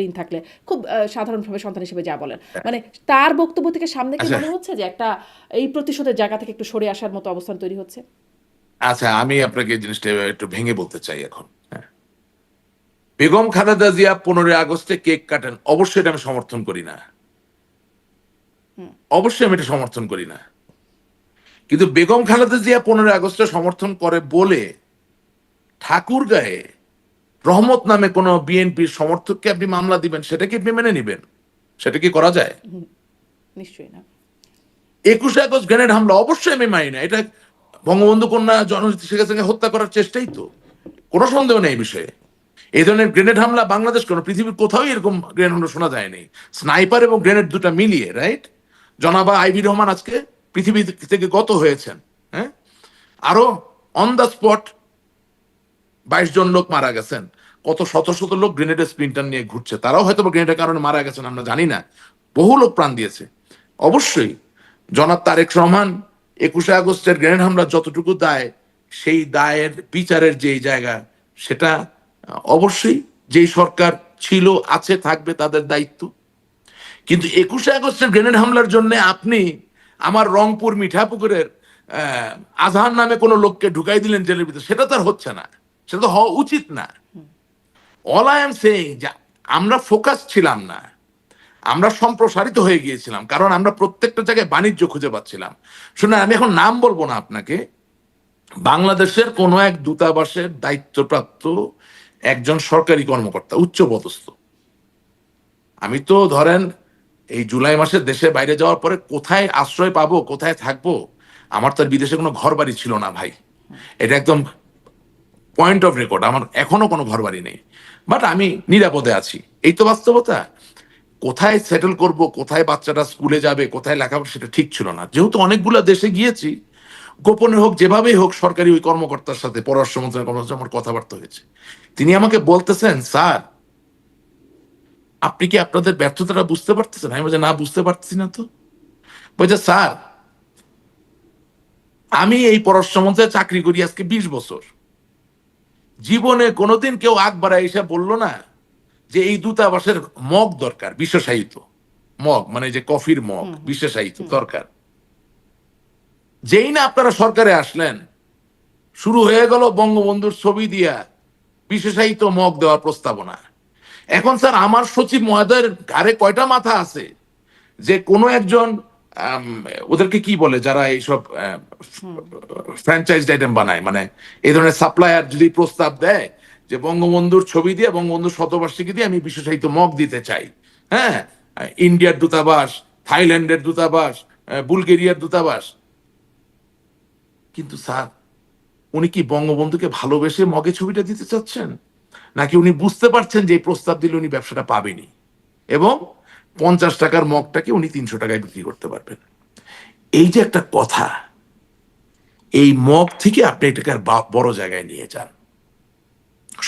ঋণ থাকলে খুব সাধারণভাবে সন্তান হিসেবে যা বলেন, মানে তার বক্তব্য থেকে সামনে কি আচ্ছা মনে হচ্ছে যে একটা এই প্রতিশোধের জায়গা থেকে একটু সরে আসার মতো অবস্থান তৈরি হচ্ছে? আচ্ছা, আমি আপনাকে এই জিনিসটা একটু ভেঙে বলতে চাই এখন। হ্যাঁ, বেগম খালেদা জিয়া 15ই আগস্টে কেক কাটেন, অবশ্যই এটা আমি সমর্থন করি না, অবশ্যই আমি এটা সমর্থন করি না। কিন্তু বেগম খালেদা জিয়া 15ই আগস্টে সমর্থন করে বলে ঠাকুরগাঁয়ে রহমত নামে কোন বিএনপির সমর্থককে আপনি মামলা দিবেন, সেটা কি আপনি মেনে নিবেন? সেটা কি করা যায়? নিশ্চয়ই না। 21শে আগস্ট গ্রেনেড হামলা অবশ্যই আমি মানি না, এটা বঙ্গবন্ধু কন্যা জননেত্রী শেখ হাসিনাকে হত্যা করার চেষ্টাই তো, কোনো সন্দেহ নেই এই বিষয়ে। এই ধরনের গ্রেনেড হামলা বাংলাদেশ কেন, পৃথিবীর কোথাও এরকম গ্রেনেড হামলা শোনা যায়নি। স্নাইপার এবং গ্রেনেড দুটা মিলিয়ে, রাইট? জনাবা আইবি রহমান আজকে পৃথিবী থেকে গত হয়েছেন। হ্যাঁ, আরো অন দ্য স্পট 22 জন লোক মারা গেছেন, কত শত শত লোক গ্রেনেডের স্প্লিন্টার নিয়ে ঘুরছে, তারাও হয়তো গ্রেনেডের কারণে মারা গেছেন, আমরা জানি না। বহু লোক প্রাণ দিয়েছে। অবশ্যই জনাব তারেক রহমান 21শে আগস্টের গ্রেনেড হামলার যতটুকু দায়, সেই দায়ের বিচারের যেই জায়গা, সেটা অবশ্যই যেই সরকার ছিল, আছে, থাকবে, তাদের দায়িত্ব। কিন্তু 21শে আগস্টের গ্রেনেড হামলার জন্য আপনি আমার রংপুর মিঠাপুকুরের আহ, আজহার নামে কোনো লোককে ঢুকাই দিলেন জেলের ভিতরে, সেটা তো আর হচ্ছে না, সেটা তো হওয়া উচিত না। অল আই এম সেইং যে আমরা ফোকাস ছিলাম না, আমরা সম্প্রসারিত হয়ে গিয়েছিলাম, কারণ আমরা প্রত্যেকটা জায়গায় বাণিজ্য খুঁজে পাচ্ছিলাম। শুনুন, আমি এখন নাম বলবো না আপনাকে, বাংলাদেশের কোন এক দূতাবাসের দায়িত্বপ্রাপ্ত একজন সরকারি কর্মকর্তা, উচ্চ পদস্থ। আমি তো ধরেন এই জুলাই মাসে দেশে বাইরে যাওয়ার পরে কোথায় আশ্রয় পাবো, কোথায় থাকবো, আমার তো আর বিদেশে কোনো ঘর বাড়ি ছিল না ভাই, এটা একদম পয়েন্ট অফ রেকর্ড, আমার এখনো কোনো ঘর বাড়ি নেই, বাট আমি নিরাপদে আছি, এই তো বাস্তবতা। কোথায় সেটেল করব, কোথায় বাচ্চাটা স্কুলে যাবে, কোথায় লেখাপড়া, সেটা ঠিক ছিল না। যেহেতু অনেকগুলো দেশে গিয়েছি, গোপনে হোক যেভাবেই হোক, সরকারি ওই কর্মকর্তার সাথে, পররাষ্ট্র মন্ত্রণালয়ের কর্মকর্তার আমার কথাবার্তা হয়েছে। তিনি আমাকে বলতেছেন, স্যার আপনি কি আপনাদের ব্যর্থতাটা বুঝতে পারতেছেন? আমি বলছি, না, বুঝতে পারতেছি না তো। বলছে, স্যার আমি এই পররাষ্ট্র মন্ত্রণালয়ে চাকরি করি আজকে 20 বছর, জীবনে কোনোদিন কেউ আগ বাড়ায় এসে বললো না যে এই দূতাবাসের মগ দরকার, বিশেষায়িত মগ, মানে যে কফির মগ বিশেষায়িত দরকার। যেই না আপনারা সরকারে আসলেন, শুরু হয়ে গেল বঙ্গবন্ধুর ছবি দিয়া বিশেষায়িত মগ দেওয়ার প্রস্তাবনা। এখন স্যার আমার সচিব মহোদয়ের ঘাড়ে কয়টা মাথা আছে যে কোনো একজন আম, ওদেরকে কি বলে যারা এইসব ফ্র্যাঞ্চাইজ আইটেম বানায়, মানে এই ধরনের সাপ্লায়ার যদি প্রস্তাব দেয় যে বঙ্গবন্ধুর ছবি দিয়ে, বঙ্গবন্ধুর শতবার্ষিকী দিয়ে আমি বিশেষায়িত মগ দিতে চাই, হ্যাঁ, ইন্ডিয়ার দূতাবাস, থাইল্যান্ডের দূতাবাস, বুলগেরিয়ার দূতাবাস, কিন্তু স্যার উনি কি বঙ্গবন্ধুকে ভালোবেসে মগে ছবিটা দিতে চাচ্ছেন, নাকি উনি বুঝতে পারছেন যে এই প্রস্তাব দিলে উনি ব্যবসাটা পাবেনি, এবং 50 টাকার মগটাকে উনি 300 টাকায় বিক্রি করতে পারবেন? এই যে একটা কথা, এই মগ থেকে আপনি এটাকে আর বড় জায়গায় নিয়ে যান,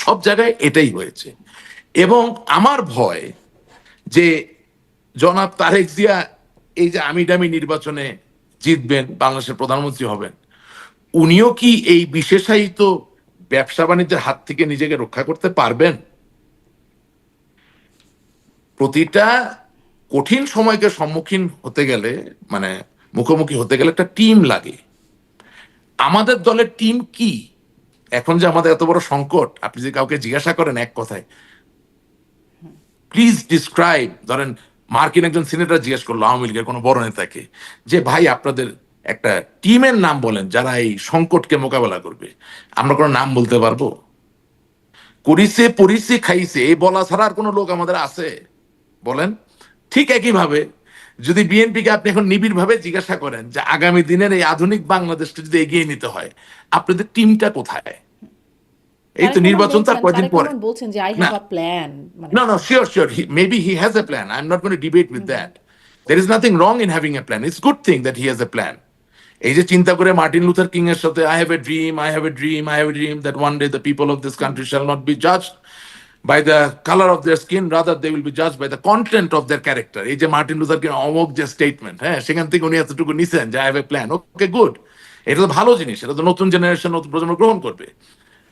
সব জায়গায় এটাই হয়েছে। এবং আমার ভয় যে জনাব তারেক জিয়া এই যে আমি ডামি নির্বাচনে জিতবেন, বাংলাদেশের প্রধানমন্ত্রী হবেন, উনিও কি এই বিশেষায়িত ব্যবসা বাণিজ্যের হাত থেকে নিজেকে রক্ষা করতে পারবেন? প্রতিটা কঠিন সময়কে সম্মুখীন হতে গেলে, মানে মুখোমুখি হতে গেলে একটা টিম লাগে। আমাদের দলের টিম কি? এখন যে আমাদের এত বড় সংকট, আপনি যদি কাউকে জিজ্ঞাসা করেন এক কথায়, প্লিজ ডিসক্রাইব, ধরেন মার্কিন একজন সিনেটর জিজ্ঞেস করলো আওয়ামী লীগের কোনো বড় নেতাকে যে ভাই আপনাদের একটা টিমের নাম বলেন যারা এই সংকটকে মোকাবেলা করবে, আমরা কোনো নাম বলতে পারবো? করিছে পরিছে খাইছে এই বলা ছাড়া আর কোনো লোক আমাদের আছে বলেন? ঠিক একইভাবে যদি বিএনপিকে আপনি এখন নিবিড় ভাবে জিজ্ঞাসা করেন যে আগামী দিনের এই আধুনিক বাংলাদেশকে যদি এগিয়ে নিতে হয়, আপনাদের টিমটা কোথায়? এই তো নির্বাচন তার কয়দিন তারেক পরে। রহমান বলছেন যে আই না, হ্যাভ আ প্ল্যান, মানে no, no, sure, sure. Maybe he has a plan. I'm not going to debate with that. There is nothing wrong in having a plan. It's a good thing that he has a plan. এই যে চিন্তা করে Martin Luther king এর সাথে I have a dream, I have a dream, I have a dream that one day the people of this country shall not be judged by the color of their skin, rather they will be judged by the content of their character. এই যে Martin Luther king অমোক যে statement, হ্যাঁ, সেখান থেকে উনি এতটুকু নিছেন যে I have a plan. Okay, good. এটা তো ভালো জিনিস, এটা তো নতুন জেনারেশন, নতুন প্রজন্ম গ্রহণ করবে।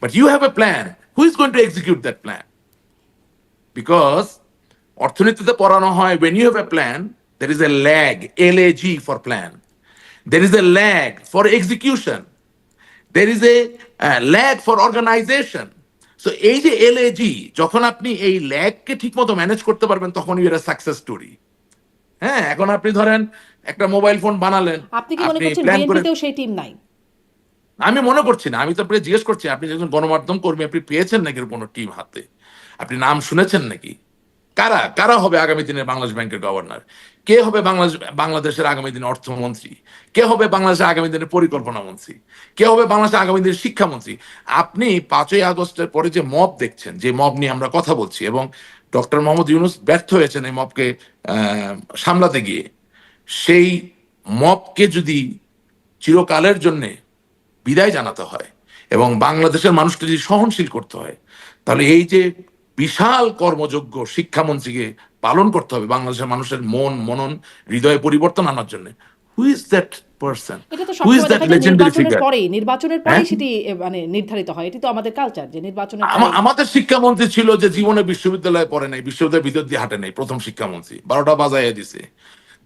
But you have a plan. Who is going to execute that plan? Because অর্থনীতিতে পড়ানো হয় when you have a plan there is a lag, lag for plan, there is a lag for execution, there is a lag for organization. So এই যে lag, যখন আপনি এই ল্যাগকে ঠিক মতো ম্যানেজ করতে পারবেন তখন ইউ আর সাকসেস স্টোরি। হ্যাঁ, এখন আপনি ধরেন একটা মোবাইল ফোন বানালেন, আপনি কি মনে আপনি করছেন প্ল্যান করে, বিএনপিতেও সেই টিম নাই? আমি মনে করছি না, আমি তো আপনাকে জিজ্ঞেস করছি আপনি যখন গণমাধ্যম কর্মী আপনি পেয়েছেন নাকি কোনো টিম হাতে? আপনি নাম শুনেছেন নাকি? কারা কারা হবে আগামী দিনের বাংলাদেশ ব্যাংকের গভর্নর? কে হবে বাংলাদেশের আগামী দিনের অর্থমন্ত্রী? কে হবে বাংলাদেশের আগামী দিনের পরিকল্পনা মন্ত্রী? কে হবে বাংলাদেশের আগামী দিনের শিক্ষামন্ত্রী? আপনি 5ই আগস্টের পরে যে মব দেখছেন, যে মব নিয়ে আমরা কথা বলছি, এবং ডক্টর মোহাম্মদ ইউনূস ব্যর্থ হয়েছেন এই মবকে সামলাতে গিয়ে, সেই মবকে যদি চিরকালের জন্যে বিদায় জানাতে হয় এবং বাংলাদেশের মানুষকে যদি সহনশীল করতে হয়, তাহলে এই যে বিশাল কর্মযোগ্য শিক্ষামন্ত্রীকে পালন করতে হবে বাংলাদেশের মানুষের মনন হৃদয়ে পরিবর্তন আনার জন্য। Who is that person? এটা তো হু ইজ সবসময় দ্যাট দেখা যায় লেজেন্ডারি ফিগার? নির্বাচনের পরেই সেটি মানে নির্ধারিত হয়। এটি তো আমাদের কালচার যে নির্বাচনের পরে। আমাদের শিক্ষামন্ত্রী ছিল যে জীবনে বিশ্ববিদ্যালয়ে পড়ে নাই, বিশ্ববিদ্যালয়ের ভিতর দিয়ে হাঁটে নাই, প্রথম শিক্ষামন্ত্রী 12টা বাজাইয়া দিছে।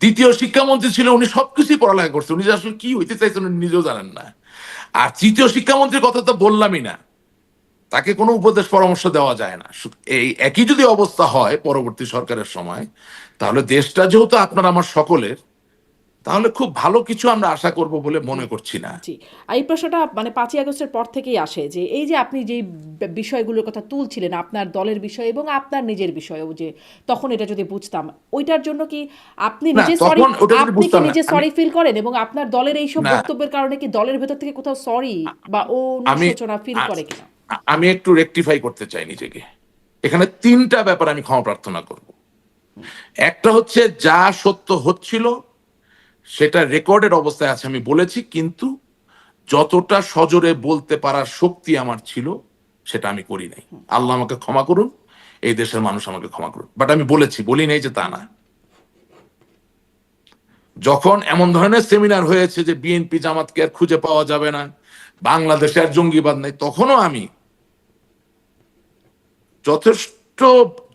দ্বিতীয় শিক্ষামন্ত্রী ছিল উনি সবকিছুই পড়ালেখা করছে, উনি যে আসলে কি হইতে চাইছেন উনি নিজেও জানেন না। আর তৃতীয় শিক্ষামন্ত্রীর কথা তো বললামই না, তাকে কোনো উপদেশ পরামর্শ দেওয়া যায় না। এই একই যদি অবস্থা হয় পরবর্তী সরকারের সময়, তাহলে দেশটা যেহেতু আপনার আমার সকলের, তাহলে খুব ভালো কিছু আমরা আশা করব বলে মনে করছি না। জি, এই প্রশ্নটা মানে 5ই আগস্টের পর থেকেই আসে যে এই যে আপনি যে বিষয়গুলোর কথা তুলছিলেন, আপনার দলের বিষয় এবং আপনার নিজের বিষয়ও, যে তখন এটা যদি বুঝতাম, ওইটার জন্য কি আপনি না, নিজে সরি, তখন ওটা যদি আপনি কি বুঝতাম না, নিজে সরি ফিল করেন এবং আপনার দলের এই সব না, বক্তব্যের কারণে কি দলের ভেতর থেকে কোথাও সরি বা আমি অনুশোচনা ফিল করে কিনা? আমি একটু রেকটিফাই করতে চাই নিজেকে। এখানে 3টা ব্যাপার আমি ক্ষমা প্রার্থনা করব। একটা হচ্ছে যা সত্য হচ্ছিল সেটা রেকর্ডের অবস্থায় আছে, আমি বলেছি, কিন্তু যতটা সজোরে বলতে পারার শক্তি আমার ছিল সেটা আমি করি নাই। আল্লাহ আমাকে ক্ষমা করুন, এই দেশের মানুষ আমাকে ক্ষমা করুন, বাট আমি বলেছি, বলি নাই যে তা না। যখন এমন ধরনের সেমিনার হয়েছে যে বিএনপি জামাতকে আর খুঁজে পাওয়া যাবে না, বাংলাদেশে আর জঙ্গিবাদ নাই, তখনও আমি যথেষ্ট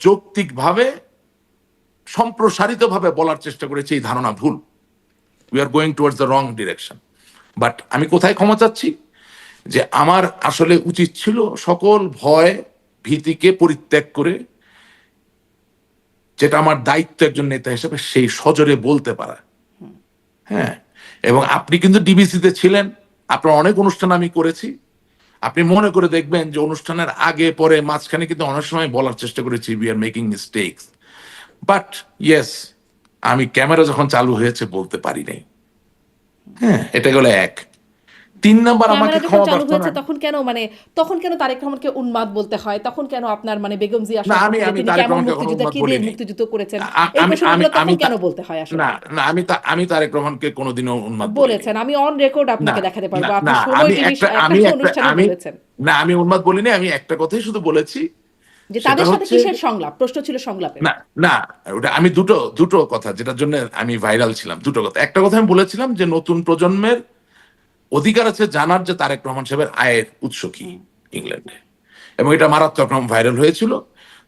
যৌক্তিকভাবে সম্প্রসারিতভাবে বলার চেষ্টা করেছি এই ধারণা ভুল, we are going towards the wrong direction. But আমি কোথায় ক্ষমা চাচ্ছি? যে আমার আসলে উচিত ছিল সকল ভয় ভীতিকে পরিত্যাগ করে, যেটা আমার দায়িত্ব একজন নেতা হিসেবে, সেই সজোরে বলতে পারা। হ্যাঁ, এবং আপনি কিন্তু ডিবিসিতে ছিলেন, আপনার অনেক অনুষ্ঠান আমি করেছি, আপনি মনে করে দেখবেন যে অনুষ্ঠানের আগে পরে মাঝখানে কিন্তু অনেক সময় বলার চেষ্টা করেছি we are making mistakes, but yes, আমি ক্যামেরা যখন চালু হয়েছে বলতে পারি নাই। হ্যাঁ, এটা গেল এক। 3 নাম্বার, আমাকে ক্যামেরা যখন ক্ষমা চালু প্রার্থনা। হয়েছে তখন কেন তারেক রহমানকে উন্মাদ বলতে হয়? তখন কেন আপনার মানে বেগম জিয়া না, সম্পর্কে আমি তিনি তারেক কেমন রহমানকে কখনো মুক্তিযোদ্ধা, উন্মাদ কি দিয়ে বলিনি। মুক্তিযুদ্ধ করেছেন, এই আমি আমি প্রশ্নগুলো আমি তখন কেন বলতে হয় আসলে? না, না, আমি তারেক রহমানকে কোনোদিনও উন্মাদ বলিনি। বলেছেন, আমি অন রেকর্ড না, আপনাকে দেখাতে পারবো, না, আপনি না, সময় আমি টিভি একটা একটা আমি একটা অনুষ্ঠানে আমি বলেছেন না, আমি উন্মাদ বলিনি। আমি একটা কথাই শুধু বলেছি, যে সেটা তাদের সাথে হচ্ছে, কিসের সংলাপ, প্রশ্ন ছিল সংলাপের। না, না, ওটা আমি দুটো কথা যেটার জন্য আমি ভাইরাল ছিলাম, দুটো কথা। একটা কথা আমি বলেছিলাম যে নতুন প্রজন্মের অধিকার আছে জানার যে তারেক রহমান সাহেবের আয়ের উৎস কি ইংল্যান্ডে, এবং এটা মারাত্মক রকম ভাইরাল হয়েছিল।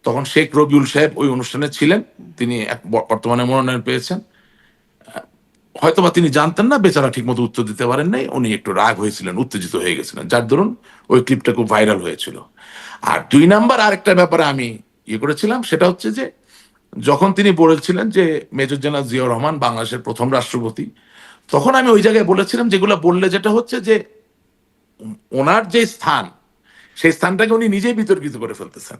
তখন শেখ রবিউল সাহেব ওই অনুষ্ঠানে ছিলেন, তিনি বর্তমানে মনোনয়ন পেয়েছেন। হয়তোবা তিনি জানতেন না, বেচারা ঠিক মতো উত্তর দিতে পারেন নাই, উনি একটু রাগ হয়েছিলেন, উত্তেজিত হয়ে গেছিলেন, যার দরুন ওই ক্লিপটা খুব ভাইরাল হয়েছিল। আর 2 নাম্বার আরেকটা ব্যাপারে আমি করেছিলাম, সেটা হচ্ছে যে যখন তিনি বলেছিলেন যে মেজর জেনারেল জিয়াউর রহমান বাংলাদেশের প্রথম রাষ্ট্রপতি, তখন আমি ওই জায়গায় বলেছিলাম যেগুলো বললে যেটা হচ্ছে যে ওনার যে স্থান, সেই স্থানটাকে উনি নিজেই বিতর্কিত করে ফেলতেছেন।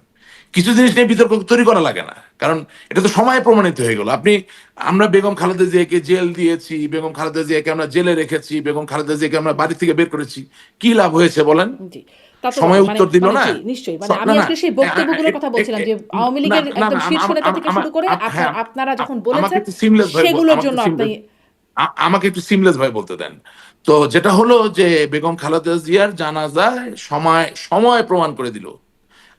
কিছু জিনিস নিয়ে বিতর্ক তৈরি করা লাগে না, কারণ এটা তো সময় প্রমাণিত হয়ে গেল। আমরা বেগম খালেদা জিয়াকে জেল দিয়েছি, বেগম খালেদা জিয়াকে আমরা জেলে রেখেছি, বেগম খালেদা জিয়াকে আমরা বাড়ি থেকে বের করেছি, কি লাভ হয়েছে বলেন? জি। তা তো সময় মানে উত্তর দিল মানে না। জি, নিশ্চয়ই। মানে আমি না না আসলে সেই বক্তব্যগুলোর কথা বলছিলাম যে আওয়ামী না লীগের না একদম না শীর্ষ নেতা থেকে শুরু করে হ্যাঁ, আপনারা যখন আমাকে বলেছেন একটু সিমলেস ভাই সেগুলোর আমাকে জন্য একটু আপনি আমাকে একটু সিমলেস ভাই বলতে দেন। তো যেটা হলো যে বেগম খালেদা জিয়ার জানাজায় সময় সময় প্রমাণ করে দিল,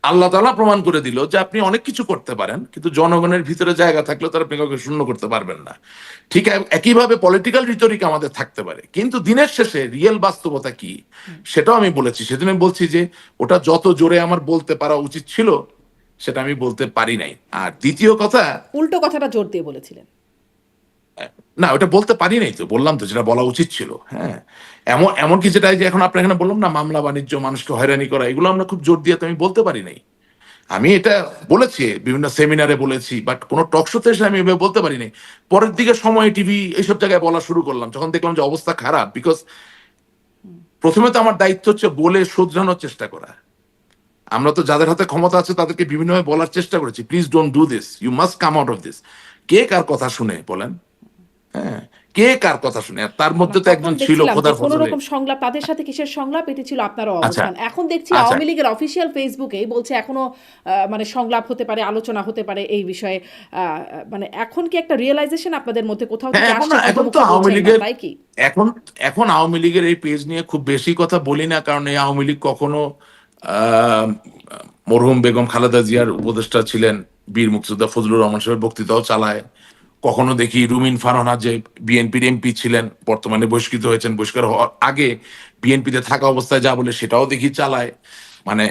আল্লাহ তাআলা প্রমাণ করে দিল যে আপনি অনেক কিছু করতে পারেন, কিন্তু জনগণের ভিতরে জায়গা থাকলে তারা আপনি কাউকে শূন্য করতে পারবেন না। ঠিক একইভাবে পলিটিক্যাল রিটরিক আমাদের থাকতে পারে, কিন্তু দিনের শেষে রিয়েল বাস্তবতা কি সেটাও আমি বলেছি। সেদিন আমি বলছি যে ওটা যত জোরে আমার বলতে পারা উচিত ছিল সেটা আমি বলতে পারি নাই। আর দ্বিতীয় কথা, উল্টো কথাটা জোর দিয়ে বলেছিলেন। না ওটা বলতে পারি নাই, তো বললাম তো যেটা বলা উচিত ছিল। হ্যাঁ, এমনকি যেটা এই যে এখন আপনার এখানে বললাম না, মামলা বাণিজ্য, মানুষকে হয়রানি করা, এগুলো আমরা খুব জোর দিয়ে তো আমি বলতে পারি নাই। আমি এটা বলেছি, বিভিন্ন সেমিনারে বলেছি, বাট কোনো টক শোতে এসে আমি এভাবে বলতে পারি নাই। পরের দিকে সময় টিভি এইসব জায়গায় বলা শুরু করলাম যখন দেখলাম যে অবস্থা খারাপ। বিকজ প্রথমে তো আমার দায়িত্ব হচ্ছে বলে শুধরানোর চেষ্টা করা। আমরা তো যাদের হাতে ক্ষমতা আছে তাদেরকে বিভিন্নভাবে বলার চেষ্টা করেছি, please don't do this, you must come out of this. কে কার কথা শুনে বলেন? হ্যাঁ, কে কার কথা শুনে? আর তার মধ্যে তো তখন একজন ছিল দেখছিলাম যে খোদার কোন ফজলে। রকম সংলাপ, তাদের সাথে কিসের সংলাপ, এটি ছিল আপনারও আচ্ছা অবস্থান। এখন দেখছি আচ্ছা আওয়ামী লীগের অফিসিয়াল ফেসবুকেই বলছে এখনো মানে সংলাপ হতে পারে, আলোচনা হতে পারে এই বিষয়ে। মানে এখন কি একটা রিয়েলাইজেশন আপনাদের মধ্যে কোথাও হ্যাঁ, থেকে এখন আসছে, এখন তো পদমুখে আওয়ামী বলছেন না, লীগের তাই কি? এখন এখন আওয়ামী লীগের এই পেজ নিয়ে খুব বেশি কথা বলি না, কারণ এই আওয়ামী লীগ কখনো আহ, মরহুম বেগম খালেদা জিয়ার উপদেষ্টা ছিলেন, বীর মুক্তিযোদ্ধা ফজলুর রহমান সাহেবের বক্তৃতাও চালায়। কখনো দেখি রুমিন ফারহানা, যে বিএনপির এমপি ছিলেন, বর্তমানে বহিষ্কৃত হয়েছেন, বহিষ্কার হওয়ার আগে বিএনপিতে থাকা অবস্থায় যা বলে সেটাও দেখি চালায়। মানে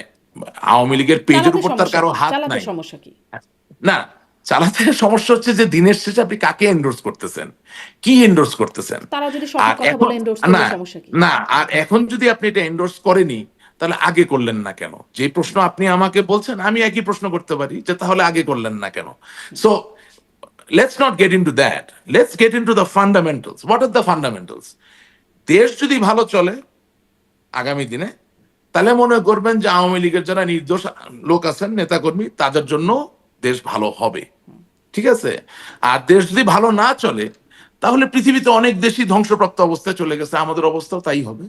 আওয়ামী লীগের পেজের চালাতে উপর তার সমস্যা কারো কি? হাত চালাতে নাই। সমস্যা কি? না, চালাতে সমস্যা হচ্ছে যে দিনের শেষে আপনি কাকে এন্ডোর্স করতেছেন, কি এন্ডোর্স করতেছেন। তারা যদি আর সঠিক কথা এখন বলে এন্ডোর্স করলে না সমস্যা কি? না আর এখন যদি আপনি এটা এন্ডোর্স করেনি, তাহলে আগে করলেন না কেন? যে প্রশ্ন আপনি আমাকে বলছেন আমি একই প্রশ্ন করতে পারি, যে তাহলে আগে করলেন না কেন? So let's not get into that, let's get into the fundamentals. What are the fundamentals? দেশ যদি ভালো চলে আগামী দিনে, তাহলে মনে করবেন যে আওয়ামী লীগের যারা নির্দোষ লোক আছেন, নেতাকর্মী, তাদের জন্য দেশ ভালো হবে। ঠিক আছে? আর দেশ যদি ভালো না চলে, তাহলে পৃথিবীতে অনেক দেশই ধ্বংসপ্রাপ্ত অবস্থায় চলে গেছে, আমাদের অবস্থাও তাই হবে।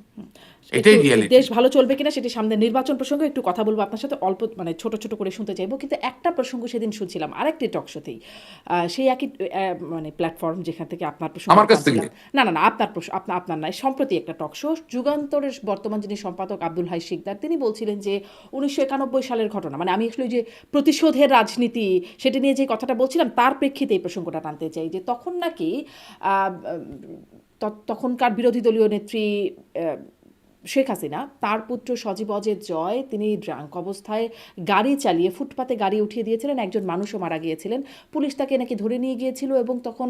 একটু এটাই রিয়ালিটি। দেশ ভালো চলবে কিনা সেটি সামনে নির্বাচন প্রসঙ্গে একটু কথা বলবো আপনার সাথে, অল্প মানে ছোট ছোট করে শুনতে চাইবো। কিন্তু একটা প্রসঙ্গ সেদিন শুনছিলাম আরেকটি টক শোতেই, সেই একই মানে প্ল্যাটফর্ম যেখান থেকে আপনার প্রসঙ্গ আমার কাছ থেকে? না না না, আপনার প্রশ্ন, আপনার নয়, সম্প্রতি একটা টক শো, যুগান্তরের বর্তমান যিনি সম্পাদক আব্দুল হাই শিকদার, তিনি বলছিলেন যে 1991 সালের ঘটনা, মানে আমি আসলে যে প্রতিশোধের রাজনীতি সেটি নিয়ে যে কথাটা বলছিলাম তার প্রেক্ষিতে এই প্রসঙ্গটা টানতে চাই, যে তখন নাকি তখনকার বিরোধী দলীয় নেত্রী শেখ হাসিনা, তার পুত্র সজীব অজের জয়, তিনি ড্রাঙ্ক অবস্থায় গাড়ি চালিয়ে ফুটপাতে গাড়ি উঠিয়ে দিয়েছিলেন, একজন মানুষও মারা গিয়েছিলেন, পুলিশ তাকে নাকি ধরে নিয়ে গিয়েছিল, এবং তখন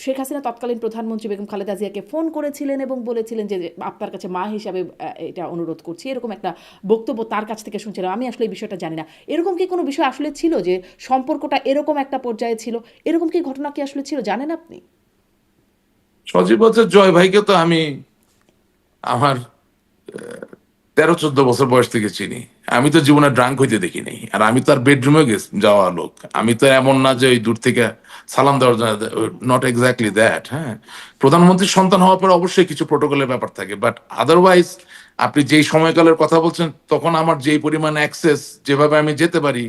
শেখ হাসিনা তৎকালীন প্রধানমন্ত্রী বেগম খালেদা জিয়াকে ফোন করেছিলেন এবং বলেছিলেন যে আপনার কাছে মা হিসাবে এটা অনুরোধ করছি, এরকম একটা বক্তব্য তার কাছ থেকে শুনছিলাম। আমি আসলে এই বিষয়টা জানি না, এরকম কি কোনো বিষয় আসলে ছিল যে সম্পর্কটা এরকম একটা পর্যায়ে ছিল, এরকম কি ঘটনা কি আসলে ছিল, জানেন আপনি? সজীব হচ্ছে জয় ভাইকে তো আমি আমার 13-14 বছর বয়স থেকে চিনি। আমি তো জীবনে ড্রাঙ্ক হইতে দেখি নাই, আর আমি তো আর বেডরুমে যাওয়া লোক। আমি তো এমন না যে ওই দূর থেকে সালাম দেওয়ার জন্য, নট এক্স্যাক্টলি দ্যাট। হ্যাঁ, প্রধানমন্ত্রীর সন্তান হওয়ার পরে অবশ্যই কিছু প্রোটোকলের ব্যাপার থাকে, বাট আদারওয়াইজ আপনি যেই সময়কালের কথা বলছেন, তখন আমার যেই পরিমাণ অ্যাক্সেস, যেভাবে আমি যেতে পারি,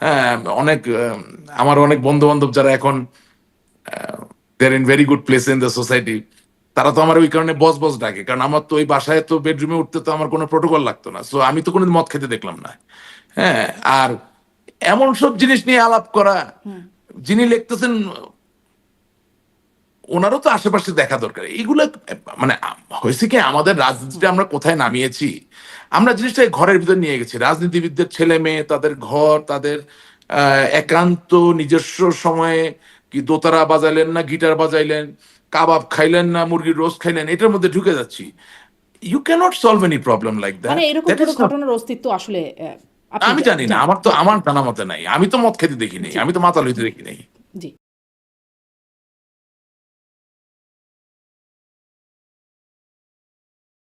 হ্যাঁ, অনেক আমার অনেক বন্ধু বান্ধব যারা এখন there in very good place in the society, তারা তো আমার ওই কারণে বস বস ডাকে, কারণ আমার তো ওই বাসায় তো বেডরুমে উঠতে তো আমার কোনো প্রোটোকল লাগতো না। সো আমি তো কোনোদিন মদ খেতে দেখলাম না। হ্যাঁ, আর এমন সব জিনিস নিয়ে আলাপ করা, যিনি লিখতেছেন ওনারও তো আশেপাশে দেখা দরকার। এইগুলো মানে হয়েছে কি, আমাদের রাজনীতিটা আমরা কোথায় নামিয়েছি, আমরা জিনিসটা ঘরের ভিতর নিয়ে গেছি। রাজনীতিবিদদের ছেলে মেয়ে, তাদের ঘর, তাদের একান্ত নিজস্ব সময়ে কি দোতারা বাজাইলেন না গিটার বাজাইলেন, কাবাব খাইলেন না মুরগির রোস্ট খাইলেন, এটার মধ্যে ঢুকে যাচ্ছি। You can't solve any problem like that. মানে এরকম কোনো ঘটনার অস্তিত্ব আসলে আপনি আমি জানি না, আমার জানা মতে নাই। আমি তো মদ খেতে দেখি নাই, জি আমি তো মাতাল হইতে দেখি নাই। জি